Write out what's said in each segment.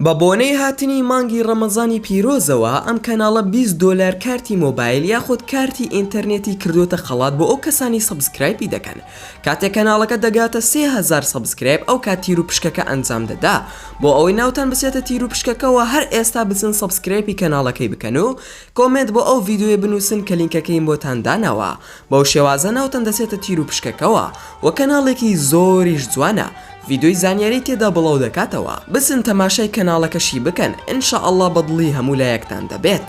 بە بۆنەی هاتنی مانگی ڕەمەزانی پیرۆزەوە ئەم کەناڵە 20 دلار کارتی مۆبایل یاخود کارتی ئینتەرنێتی کردوتە خەڵات بۆ ئەو کەسانی سەبسکرایبی دەکەن. کاتێک کەناڵەکە دەگاتە 3000 سەبسکرایب ئەو کات تیر و پشکەکە ئەنجام دەدا بۆ ئەوەی ناوتان بچێتە تیر و پشکەکەەوە هەر ئێستا بچن سەبسکرایبی کەناڵەکەی بکەن و کۆمنت بۆ ئەو ڤیدیۆیە بنووسن کە لینکەکەی بۆتان داناوە. بەو شێوازە ناوتان دەچێتە تیر و پشکەکەەوە و کەناڵێکی زۆریش جوانە. ڤیدیۆی زانیاری تێدا بڵاو دەکاتەوە. بچن تەماشای کەناڵەکەشی بکەن، ئینشاءالله بەدڵی هەموو لایەکتان دەبێت.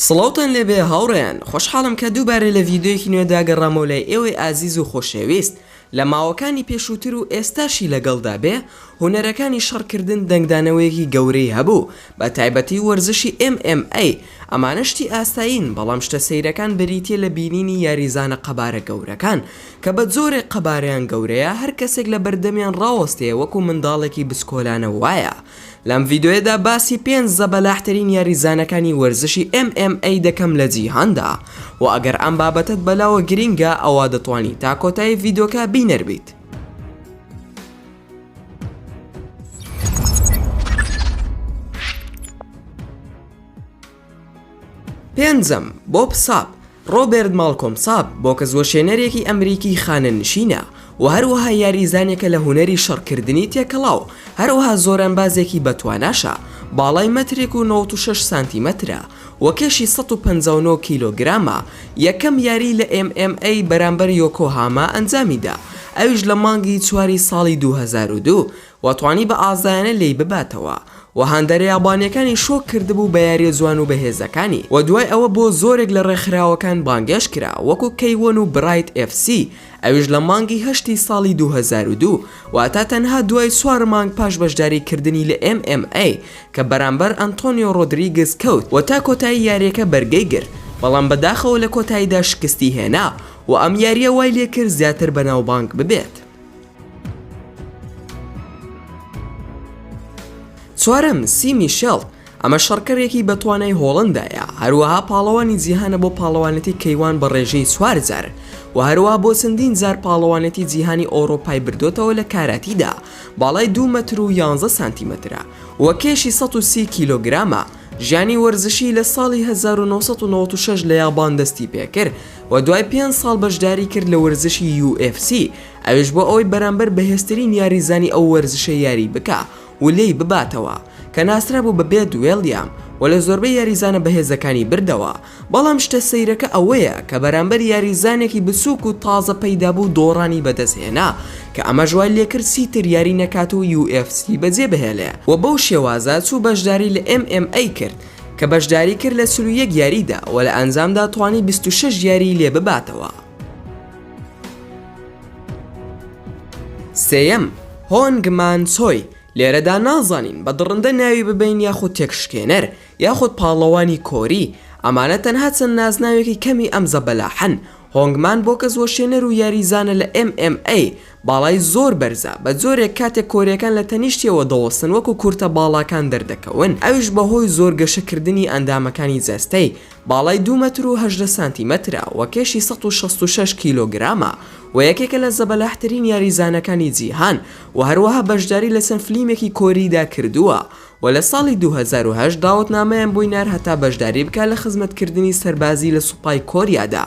سڵاوتان لێبێ هاوڕێیان، خۆشحاڵم کە دووبارە لە ڤیدیۆیەکی نوێدا گەڕامەوە لای ئێوەی ئازیز و خۆشەویست. لە ماوەکانی پێشووتر و ئێستاشی لەگەڵدا بێ هونەرەکانی شەڕکردن دەنگدانەوەیەکی گەورەی هەبوو، بە تایبەتی وەرزشی MMA. ئەمانەشتی ئاستاین، بەڵام شتە سەیرەکان بریتیە لە بینینی یاریزانە قەبارە گەورەکان کە بە جۆرێک قەبارەیان گەورەیە، هەر کەسێک لە بەردەمیان ڕاوەستەیە وەکو منداڵێکی بسکۆلانە وایە. لەم ڤیدیۆیەدا باسی 5 زەبەلاحترین یاریزانەکانی وەرزشی MMA دەکەم لە جیهاندا و ئەگەر ئەم بابەتت بەلاوە گرینگە ئەوە دەتوانی تا کۆتایی ڤیدیۆکە بینەربیت. پێنجەم، بۆب ساب، ڕۆبێرت مالکۆم ساب، بۆ کە زۆشێنەرێکی ئەمریکی خانەنشینە و هەروەها یاریزانێکە لە هونەری شەڕکردنی تێکەڵاو، هەروەها زۆرانبازێکی بەتواناشە، باڵای مەترێک و 96 سانتیمەترە و کێشی 159 کیلۆگرامە. یەکەم یاری لە MMA بەرامبەر یۆکۆهاما ئەنجامیدا، ئەویش لە مانگی 4 ساڵی 2002 و توانی بە ئازایانە لێی بباتەوە و هەندێک یابانیەکانی شۆک کردبوو بە یاریە جوان و بەهێزەکانی و دوای ئەوە بۆ زۆرێک لە ڕێکخراوەکان بانگێش کرا وەکو K1 و برایت FC، ئەویش لە مانگی 8 ساڵی 2002 واتە تەنها دوای 4 مانگ پاش بەشداریکردنی لە MMA کە بەرامبەر ئەنتۆنیۆ ڕۆدریگز کەوت و تا کۆتایی یاریەکە بەرگەی گرت، بەڵام بەداخەوە لە کۆتاییدا شکستی هێنا و ئەم یاریە وای لێ کرد زیاتر بەناوبانگ ببێت. چوارەم، سی میشێل، ئەمە شەڕکەرێکی بەتوانای هۆڵندایە، هەروەها پاڵەوانی جیهانە بۆ پاڵەوانەتی کەیوان بە ڕێژەی 4000 و هەروەها بۆ چەندین جار پاڵەوانەتی جیهانی ئەوڕۆپای بردوتەوە لە کاراتیدا، باڵای 2 مەتر و 11 سانتیمەترە و کێشی 130 کیلۆگرامە. ژیانی وەرزشی لە ساڵی 1996 لە یابان دەستی پێکرد و دوای 5 ساڵ بەشداری کرد لە وەرزشی UFC، ئەویش بۆ ئەوەی بەرامبەر بەهێزترین یاریزانی ئەو وەرزشە یاری بکە و لێی بباتەوە کە ناسرا بوو بەبێ دوێڵیام و لە زۆربەی یاریزانە بەهێزەکانی بردەوە. بەڵام شتە سەیرەکە ئەوەیە کە بەرامبەر یاریزانێکی بسووک و تازە پەیدابوو دۆڕانی بەدەستهێنا کە ئەمە ژوای لێکرد سیتر یاری نەکات و UFC بەجێ بهێڵێ و بەو شێوازە چوو بەشداری لە MMA کرد کە بەشداری کرد لە 31 یاریدا و لە ئەنجامدا توانی 26 یاری لێ بباتەوە. سێیەم، هۆنگ مان سۆی، لێرەدا نازانین بە دڕندە ناوی ببین یاخود تێکشکێنەر یاخود پاڵەوانی کۆری، ئەمانە تەنها چەند نازناوێکی کەمی ئەم زەبەلاحن. هۆنگمان بۆ کە زۆشێنەر و یاریزانە لە MMA باڵای زۆر بەرزە، بە جۆرێک کاتێک کۆریەکان لە تەنیشتیەوە دەوەستن وەکو کورتە باڵاکان دەردەکەون، ئەویش بەهۆی زۆر گەشەکردنی ئەندامەکانی جەستەی، باڵای 2 مەتر و 18 سانتیمەترە و کێشی 166 کیلۆگرامە و یەکێکە لە زەبەلاحترین یاریزانەکانی جیهان و هەروەها بەشداری لە چەند فلیمێکی کۆریدا کردووە و لە ساڵی 2008 داوتنامەیان بۆی نار هەتا بەشداری بکات لە خزمەتکردنی سەربازی لە سوپای کۆریادا،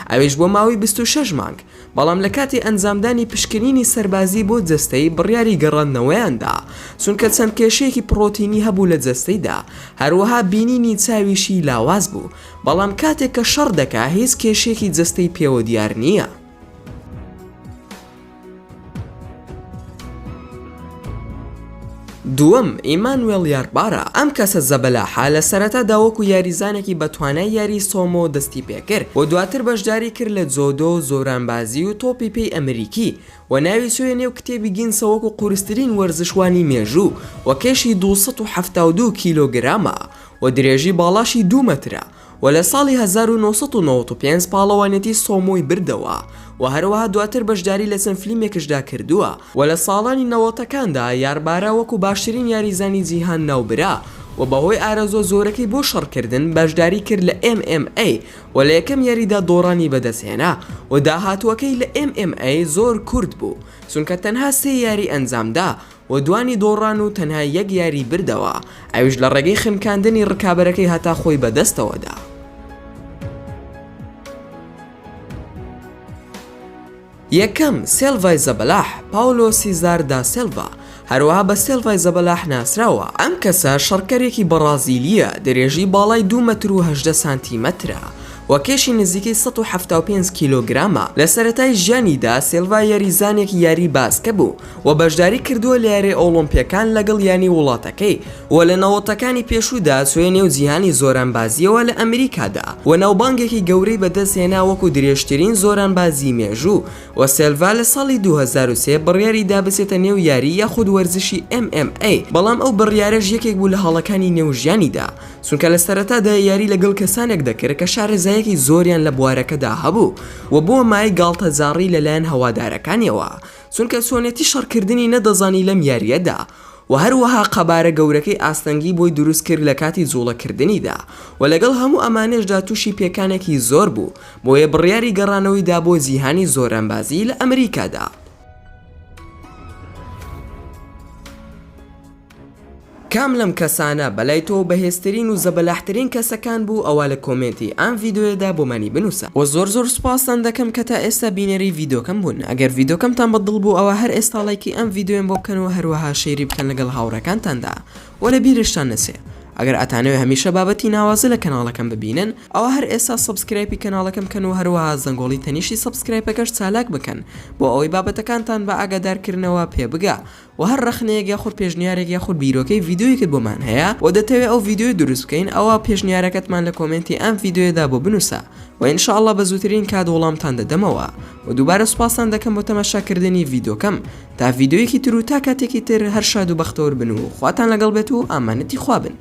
ئەویش بۆ ماوەی 26 مانگ، بەڵام لە کاتی ئەنجامدانی پشکنینی سەربازی بۆ جەستەی بڕیاری گەڕاندنەوەیاندا چونکە چەند کێشەیەکی پرۆتینی هەبوو لە جەستەیدا، هەروەها بینینی چاویشی لاواز بوو، بەڵام کاتێک کە شەڕ دەکا هیچ کێشەیەکی جەستەی پێوە دیار نییە. دووەم، ئیمانوێل یاربارە، ئەم کەسە زەبەلاحە لە سەرەتادا وەکو یاریزانێکی بەتوانای یاری سۆمۆ دەستی پێکرد و دواتر بەشداری کرد لە جۆدۆ، زۆرانبازی و تۆپی پێی ئەمریکی و ناوی سوێ نێو کتێبی گینسە وەکو قورسترین وەرزشوانی مێژوو و کێشی 272 کیلۆگرامە و درێژی باڵاشی 2 مەترە و لە ساڵی 1995 پاڵەوانێتی سۆمۆی بردەوە و هەروەها دواتر بەشداری لە چەند فلیمێکشدا کردووە و لە ساڵانی 90ەکاندا یاربارە وەکو باشترین یاریزانی جیهان ناوبرا و بەهۆی ئارەزۆ زۆرەکەی بۆ شەڕکردن بەشداری کرد لە MMA و لە یەکەم یاریدا دۆڕانی بەدەستهێنا و داهاتوەکەی لە MMA زۆر کورت بوو چونکە تەنها 3 یاری ئەنجامدا و دوانی دۆڕان و تەنها 1 یاری بردەوە ئەویش لە ڕێگەی خمکاندنی ڕکابەرەکەی هەتا خۆی بەدەستەوەدا. یەکەم سیلڤای زەبەلاح پاولۆ سیزار دا سیلڤا هەروەها بە سیلڤای زەبەلاح ناسراوە. ئەم کەسە شەڕکەرێکی بەرازیلیە دەرێژی باڵای 2 مەتر و 18 سانتیمەترە و کێشی نزیکەی 175 کیلۆگرامە. لە سەرەتای ژیانیدا سیلڤا یاریزانێکی یاری باسکە بوو و بەشداری کردووە لە یاری ئۆلۆمپیەکان لەگەڵ یانی وڵاتەکەی و لە 90ەکانی پێشوودا سوێنێ و جیهانی زۆرانبازیەوە لە ئەمریکادا و ناوبانگێکی گەورەی بەدەستهێنا وەکو درێژترین زۆرانبازی مێژوو و سیلڤا لە ساڵی 2003 بڕیاری دابەسێتە نێو یاری یاخود وەرزشی MMA بەڵام ئەو بڕیارەش یەکێک بوو لە هەڵەکانی نێو ژیانیدا چونکە لە سەرەتادا یاری لەگەڵ کەسانێک دەکرد کە شارەزایەکی زۆریان لە بوارەکەدا هەبوو و بۆ مای گاڵتەجاڕی لەلایەن هەوادارەکانیەوە چونکە چۆنێتی شەڕکردنی نەدەزانی لەم یاریەدا و هەروەها قەبارە گەورەکەی ئاستەنگی بۆی دروست کرد لە کاتی جوڵەکردنیدا و لەگەڵ هەموو ئەمانێشدا تووشی پێکانێکی زۆر بوو بۆیە بڕیاری گەڕانەوەیدا بۆ جیهانی زۆرانبازی لە ئەمریکادا. کام لەم کەسانە بەلای تۆ بەهێزترین و زەبەلاحترین کەسەکان بوو ئەوە لە کۆمنتی ئەم ڤیدیۆیەدا بۆمانی بنووسە و زۆر سوپاسان دەکەم کە تا ئێستا بینەری ڤیدیۆکەم بوون. ئەگەر ڤیدیۆکەمتان بەدڵ بوو ئەوە هەر ئێستا لایکی ئەم ڤیدیۆیان بۆ بکەن و هەروەها شەیری بکەن لەگەڵ هاوڕێکانتاندا و لە بیرشتان نەچێ. ئەگەر ئەتانەوێت هەمیشە بابەتی ناوازە لە کەناڵەکەم ببینن ئەوە هەر ئێستا سەبسکرایبی کەناڵەکەم بکەن و هەروەها زەنگۆڵی تەنیشتی سەبسکرایبەکەش چالاک بکەن بۆ ئەوەی بابەتەکانتان بە ئاگادارکردنەوە پێبگا و هەر ڕەخنەیەک یاخود پێشنیارێک یاخود بیرۆکەی ڤیدیۆیەکت بۆمان هەیە و دەتەوێت ئەو ڤیدیۆی دروست بکەین ئەوە پێشنیارەکەتمان لە کۆمنتی ئەم ڤیدیۆیەدا بۆ بنووسە و ئینشاءڵڵا بە زووترین کات وەڵامتان دەدەمەوە و دووبارە سوپاسان دەکەم بۆ تەماشاکردنی ڤیدیۆکەم تا ڤیدیۆیەکی تر و تا کاتێکی تر هەر شاد و بەختەوەر بن و خواتان لەگەڵ بێت و ئامانەتی خوا بن.